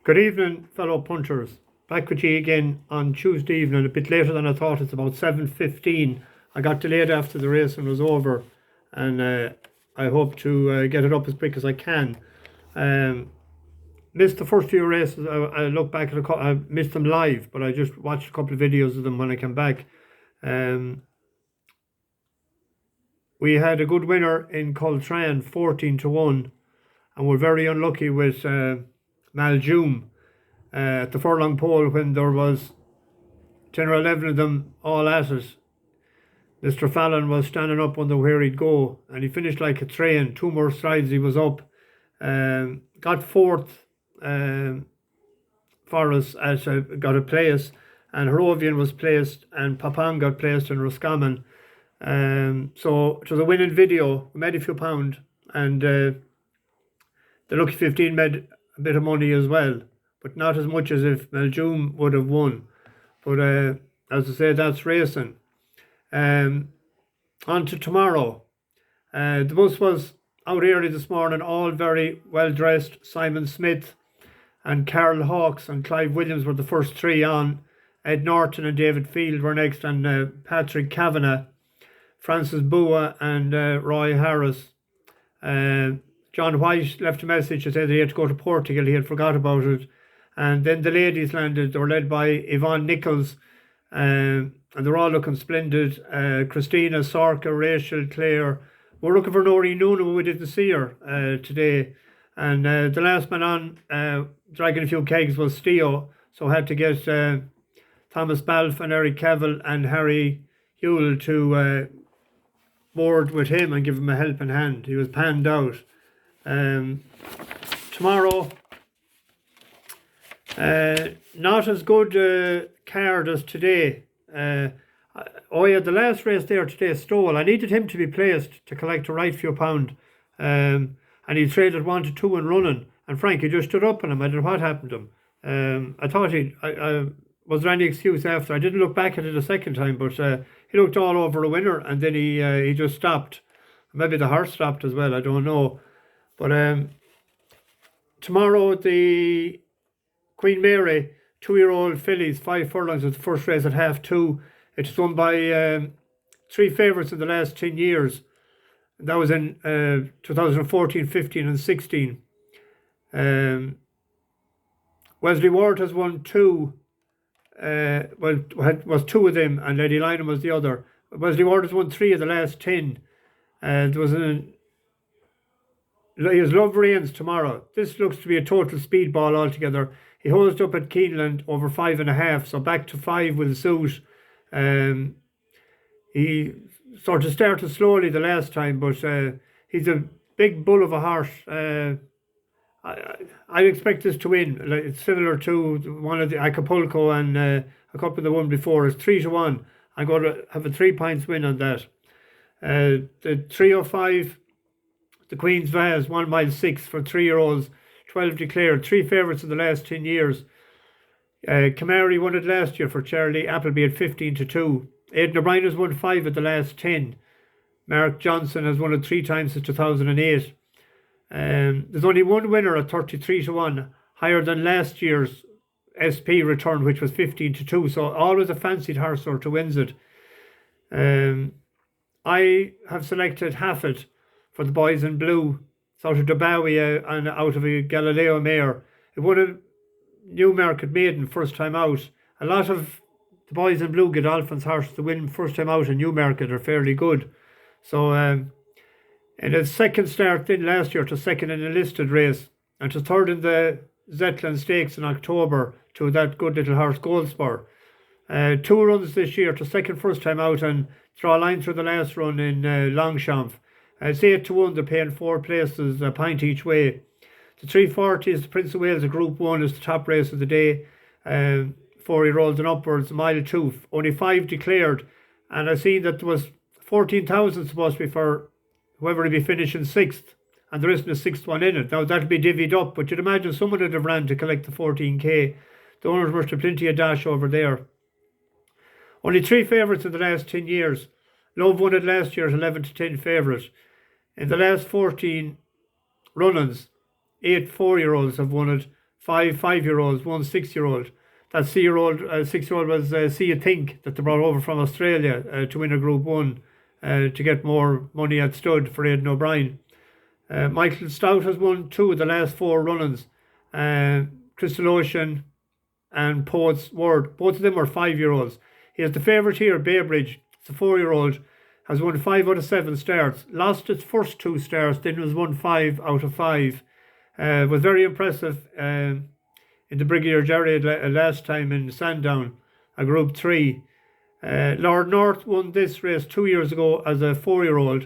Good evening, fellow punters. Back with you again on Tuesday evening, a bit later than I thought. It's about 7:15. I got delayed after the racing was over, and I hope to get it up as quick as I can. Missed the first few races. I look back at I missed them live, but I just watched a couple of videos of them when I came back. We had a good winner in Coltrane, 14-1, and we're very unlucky with Maljoum at the furlong pole when there was 10 or 11 of them all at it. Mr. Fallon was standing up wondering where he'd go, and he finished like a train. 2 more strides he was up. Got fourth for us, got a place, and Harrovian was placed, and Papang got placed in Roscommon. So it was a winning video. We made a few pound, and the Lucky 15 made a bit of money as well, but not as much as if Maljoum would have won. But as I say, that's racing. On to tomorrow. The bus was out early this morning, all very well dressed. Simon Smith and Carol Hawkes and Clive Williams were the first 3 on. Ed Norton and David Field were next, and Patrick Kavanagh, Francis Bua and Roy Harris. John White left a message to say that he had to go to Portugal. He had forgot about it. And then the ladies landed. They were led by Yvonne Nichols. And they're all looking splendid. Christina, Sorka, Rachel, Claire. We're looking for Nori Noonan, but we didn't see her today. And the last man on, dragging a few kegs, was Steo. So I had to get Thomas Balfe and Eric Cavill and Harry Hewell to board with him and give him a helping hand. He was panned out. Tomorrow, not as good card as today. The last race there today, Stowell. I needed him to be placed to collect a right few pound, and he traded 1-2 and running. And Frankie just stood up on him. I don't know what happened to him. I thought was there any excuse after? I didn't look back at it a second time, but he looked all over a winner, and then he just stopped. Maybe the horse stopped as well. I don't know. But tomorrow, the Queen Mary 2-year-old fillies, 5 furlongs, was the first race at 2:30. It's won by 3 favourites in the last 10 years. That was in 2014, 15 and 16. Wesley Ward has won 2. Was 2 of them, and Lady Lynham was the other. Wesley Ward has won 3 of the last 10. There was he has Love Reigns tomorrow. This looks to be a total speedball altogether. He holds up at Keeneland over 5.5, so back to 5 will suit. He sort of started slowly the last time, but he's a big bull of a horse. I expect this to win. It's similar to one of the Acapulco and a couple of the one before. It's 3-1. I'm going to have a 3 points win on that. The 305, the Queen's Vase, 1 mile 6 for 3-year-olds, 12 declared, 3 favourites in the last 10 years. Camari won it last year for Charlie Appleby at 15-2. Aidan O'Brien has won 5 of the last 10. Mark Johnson has won it 3 times since 2008. There's only one winner at 33-1, higher than last year's SP return, which was 15-2. So always a fancied horse or to wins it. I have selected Hafit for the boys in blue. It's out of Dubawi and out of a Galileo mare. It won a Newmarket maiden first time out. A lot of the boys in blue Godolphin's horse to win first time out in Newmarket are fairly good. So in its second start then last year to second in a listed race and to third in the Zetland Stakes in October to that good little horse Goldspur. 2 runs this year to second first time out and draw a line through the last run in Longchamp. It's 8-1, they're paying 4 places, a pint each way. The 340 is the Prince of Wales, a Group 1 is the top race of the day. 4-year-olds and upwards, mile 2, only 5 declared. And I seen that there was 14,000 supposed to be for whoever will be finishing 6th. And there isn't a 6th one in it. Now that'll be divvied up, but you'd imagine someone would have ran to collect the 14k. The owners must have plenty of dash over there. Only 3 favourites in the last 10 years. Love won it last year as 11-10 favourite. In the last 14 run-ins, 8 4-year-olds have won it. 5-year-olds, one 6-year-old. That 6-year-old was See You Think, that they brought over from Australia to win a Group 1 to get more money at stud for Aidan O'Brien. Michael Stout has won 2 of the last 4 run-ins. Crystal Ocean and Poet's Word, both of them are 5-year-olds. He has the favourite here, Baybridge. It's a 4-year-old, has won 5 out of 7 starts. Lost its first 2 starts, then was won 5 out of 5. Was very impressive in the Brigadier Jerry last time in Sandown, a Group 3. Lord North won this race 2 years ago as a 4-year-old.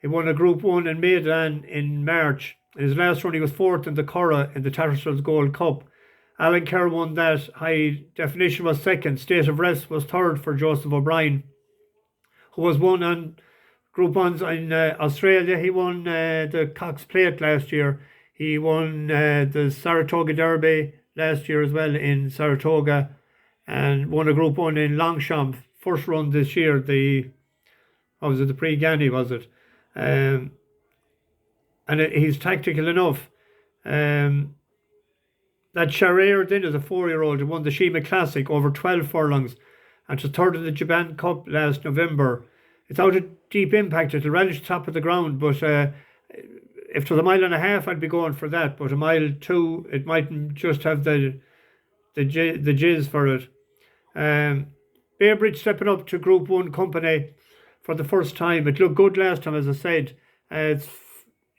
He won a Group 1 in Maidan in March. In his last run, he was 4th in the Curragh in the Tattersalls Gold Cup. Alan Kerr won that. High Definition was 2nd. State of Rest was 3rd for Joseph O'Brien, who was won on Group 1s in Australia. He won the Cox Plate last year. He won the Saratoga Derby last year as well in Saratoga, and won a Group 1 in Longchamp. First run this year, the Prix Ganny, was it? And he's tactical enough. That Charrier then is a 4-year-old who won the Shima Classic over 12 furlongs and was 3rd in the Japan Cup last November. It's out of Deep Impact. It'll relish top of the ground, but if it was 1.5 miles, I'd be going for that. But 1 mile 2, it mightn't just have the jizz for it. Baybridge stepping up to Group 1 company for the first time. It looked good last time, as I said. It's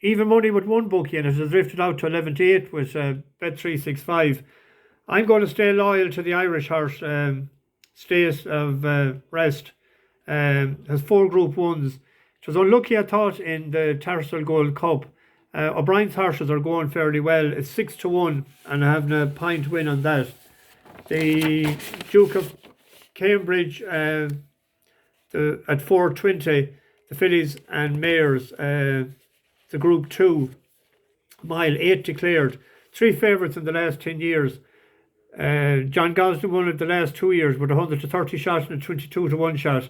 even money with one bookie, and it has drifted out to 11-8 with Bet 365. I'm going to stay loyal to the Irish horse, State of Rest. Has 4 Group 1s. It was unlucky, I thought, in the Tattersall Gold Cup. O'Brien's horses are going fairly well. It's 6-1, and having a pint win on that. The Duke of Cambridge at 4:20, the fillies and mares, the Group 2 mile, 8 declared. 3 favourites in the last 10 years. John Gosden won it the last 2 years with 100 to 30 shots and a 22 to 1 shot.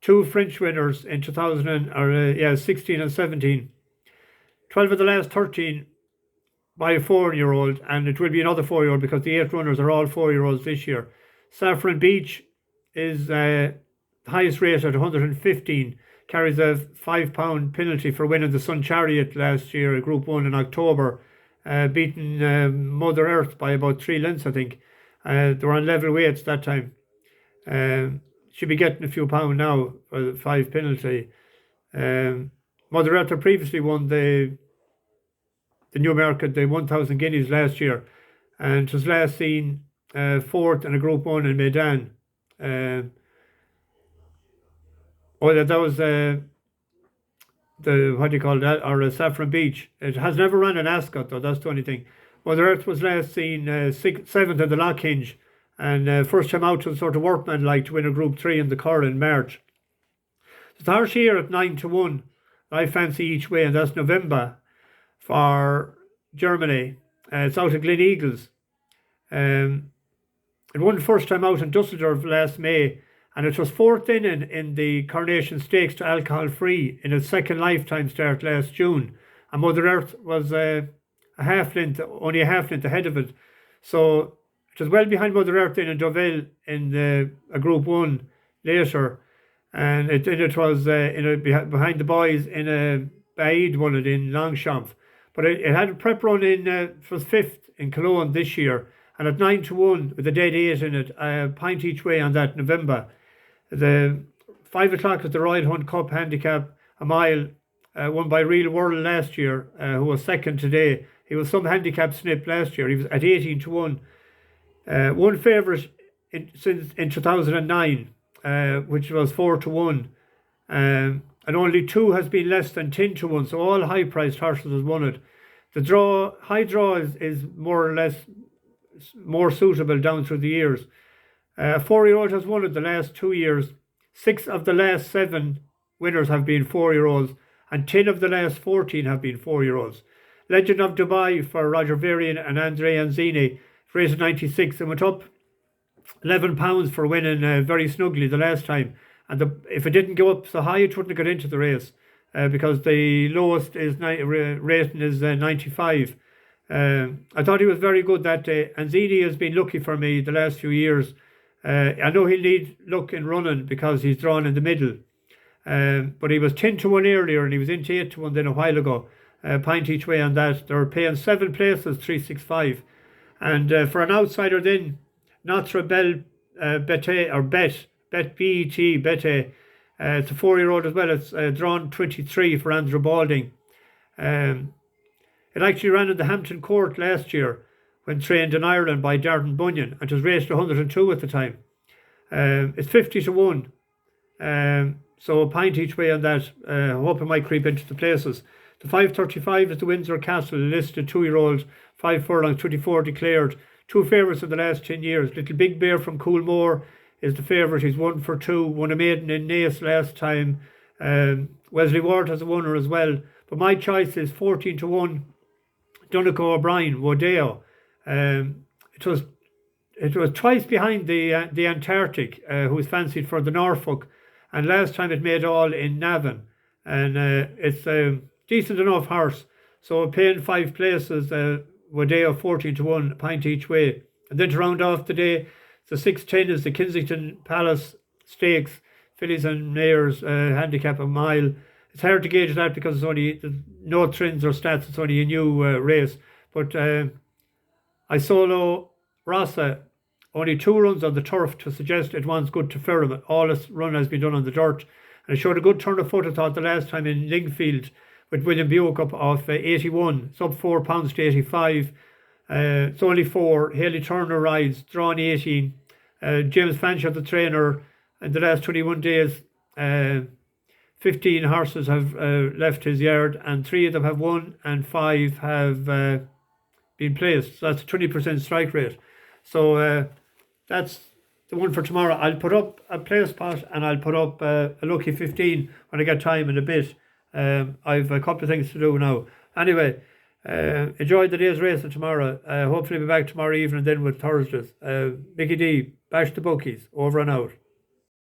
2 French winners in 16 and 17. 12 of the last 13 by a 4-year-old, and it will be another 4-year-old because the 8 runners are all 4-year-olds this year. Saffron Beach is the highest rate at 115. Carries a £5 penalty for winning the Sun Chariot last year, Group 1 in October, beating Mother Earth by about 3 lengths, I think. They were on level weights that time. Should be getting a few pound now for the 5 penalty. Mother Earth had previously won the Newmarket, the 1,000 guineas last year, and it was last seen 4th in a Group 1 in Maidan. That was the what do you call that, or Saffron Beach. It has never run in Ascot though, that's the only thing. Mother Earth was last seen 7th in the Lockhinge, and first time out was sort of workman-like to win a Group 3 in the Curragh in March. The horse here at 9-1, I fancy each way, and that's Novemba for Germany. It's out of Glen Eagles. It won the first time out in Dusseldorf last May, and it was 4th in the Coronation Stakes to Alcohol Free in its second lifetime start last June. And Mother Earth was only a half length ahead of it. So it was well behind Mother Earth in Deauville in a Group 1 later. And it was behind the boys in a Baid won it in Longchamp. But it had a prep run it was 5th in Cologne this year. And at 9-1 with a dead 8 in it, a pint each way on that November. The 5 o'clock at the Royal Hunt Cup handicap, a mile, won by Real World last year, who was 2nd today. He was some handicap snip last year. He was at 18-1. One favourite since in 2009, which was 4-1. And only 2 has been less than 10-1. So all high-priced horses has won it. The high draw is more or less more suitable down through the years. A 4-year-old has won it the last 2 years. 6 of the last 7 winners have been 4-year-olds, and 10 of the last 14 have been 4-year-olds. Legend of Dubai for Roger Varian and Andre Anzini, rated 96, and went up £11 for winning very snugly the last time. And if it didn't go up so high, it wouldn't have got into the race because the lowest is rating is 95. I thought he was very good that day, and Zini has been lucky for me the last few years. I know he'll need luck in running because he's drawn in the middle. But he was 10-1 earlier and he was into 8-1 then a while ago. Pint each way on that. They're paying 7 places, 365. And for an outsider then, Notre, Belle, Bete, or Bete, Bete. It's a 4-year-old as well. It's drawn 23 for Andrew Balding. It actually ran in the Hampton Court last year when trained in Ireland by Darren Bunyan, and it was raced 102 at the time. It's 50-1. So a pint each way on that. I hope it might creep into the places. The 5:35 is the Windsor Castle, listed 2-year-old, 5 furlongs, 24 declared. 2 favourites in the last 10 years. Little Big Bear from Coolmore is the favourite. He's 1 for 2. Won a maiden in Naas last time. Wesley Ward has a winner as well. But my choice is 14-1. Donegal O'Brien, Wodao. It was twice behind the Antarctic, who was fancied for the Norfolk. And last time it made all in Navan. And it's a decent enough horse. So paying 5 places, Wodao 14-1, a pint each way. And then to round off the day, the 6:10 is the Kensington Palace Stakes, fillies and mares, handicap a mile. It's hard to gauge that because there's no trends or stats, it's only a new race. But Isola Rossa, only 2 runs on the turf to suggest it wants good to firm. All its run has been done on the dirt. And it showed a good turn of foot, I thought, the last time in Lingfield with William Buick up off 81. It's up £4 to 85. It's only 4. Haley Turner rides, drawn 18. James Fanshawe, the trainer, in the last 21 days, 15 horses have left his yard, and 3 of them have won and 5 have been placed. So that's a 20% strike rate. So that's the one for tomorrow. I'll put up a Placepot and I'll put up a lucky 15 when I get time in a bit. I've a couple of things to do now. Anyway, enjoy the day's racing tomorrow. Hopefully be back tomorrow evening then with Thursdays. Mickey D, bash the bookies. Over and out.